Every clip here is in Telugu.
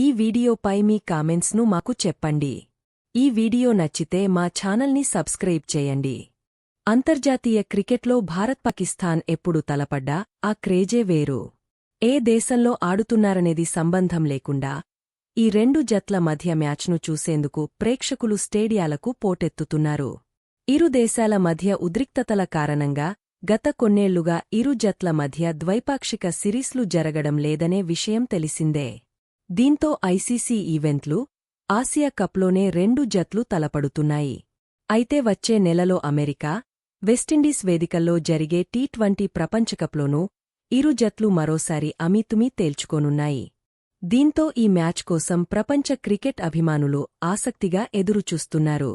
ఈ వీడియోపై మీ కామెంట్స్ను మాకు చెప్పండి. ఈ వీడియో నచ్చితే మా ఛానల్ని సబ్స్క్రైబ్ చేయండి. అంతర్జాతీయ క్రికెట్లో భారత్-పాకిస్తాన్ ఎప్పుడు తలపడ్డా ఆ క్రేజే వేరు. ఏ దేశంలో ఆడుతున్నారనేది సంబంధం లేకుండా ఈ రెండు జట్ల మధ్య మ్యాచ్ను చూసేందుకు ప్రేక్షకులు స్టేడియాలకు పోటెత్తుతున్నారు. ఇరు దేశాల మధ్య ఉద్రిక్తతల కారణంగా గత కొన్నేళ్లుగా ఇరు జట్ల మధ్య ద్వైపాక్షిక సిరీస్లు జరగడం లేదనే విషయం తెలిసిందే. దీంతో ఐసీసీ ఈవెంట్లు, ఆసియా కప్లోనే రెండు జట్లు తలపడుతున్నాయి. అయితే వచ్చే నెలలో అమెరికా, వెస్టిండీస్ వేదికల్లో జరిగే టీ20 ప్రపంచకప్లోనూ ఇరు జట్లు మరోసారి అమీతుమీ తేల్చుకోనున్నాయి. దీంతో ఈ మ్యాచ్ కోసం ప్రపంచ క్రికెట్ అభిమానులు ఆసక్తిగా ఎదురుచూస్తున్నారు.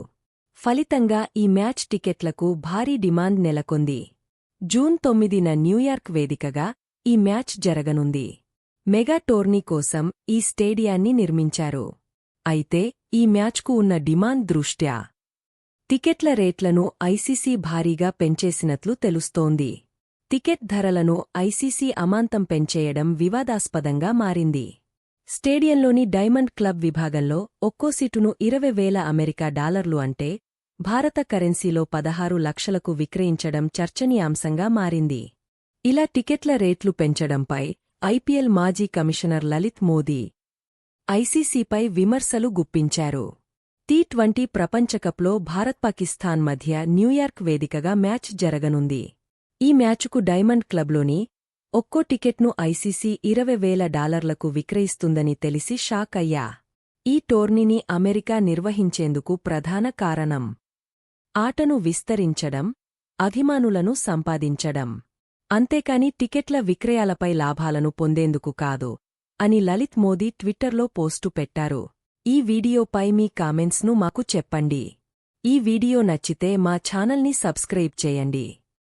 ఫలితంగా ఈ మ్యాచ్ టికెట్లకు భారీ డిమాండ్ నెలకొంది. జూన్ 9న న్యూయార్క్ వేదికగా ఈ మ్యాచ్ జరగనుంది. మెగా టోర్నీ కోసం ఈ స్టేడియాన్ని నిర్మించారు. అయితే ఈ మ్యాచ్కు ఉన్న డిమాండ్ దృష్ట్యా టికెట్ల రేట్లను ఐసీసీ భారీగా పెంచేసినట్లు తెలుస్తోంది. టికెట్ ధరలను ఐసీసీ అమాంతం పెంచేయడం వివాదాస్పదంగా మారింది. స్టేడియంలోని డైమండ్ క్లబ్ విభాగంలో ఒక్కో సీటును 20,000 అమెరికా డాలర్లు అంటే భారత కరెన్సీలో 16 లక్షలకు విక్రయించడం చర్చనీయాంశంగా మారింది. ఇలా టికెట్ల రేట్లు పెంచడంపై ఐపీఎల్ మాజీ కమిషనర్ లలిత్ మోదీ ఐసీసీపై విమర్శలు గుప్పించారు. టీ20 ప్రపంచకప్లో భారత్-పాకిస్తాన్ మధ్య న్యూయార్క్ వేదికగా మ్యాచ్ జరగనుంది. ఈ మ్యాచుకు డైమండ్ క్లబ్లోని ఒక్కో టికెట్ను ఐసీసీ 20,000 డాలర్లకు విక్రయిస్తుందని తెలిసి షాక్ అయ్యా. ఈ టోర్నీని అమెరికా నిర్వహించేందుకు ప్రధాన కారణం ఆటను విస్తరించడం, అభిమానులను సంపాదించడం. అంతేకాని టికెట్ల విక్రయాలపై లాభాలను పొందేందుకు కాదు అని లలిత్ మోదీ ట్విట్టర్లో పోస్టు పెట్టారు. ఈ వీడియోపై మీ కామెంట్స్ను మాకు చెప్పండి. ఈ వీడియో నచ్చితే మా ఛానల్ని సబ్స్క్రైబ్ చేయండి.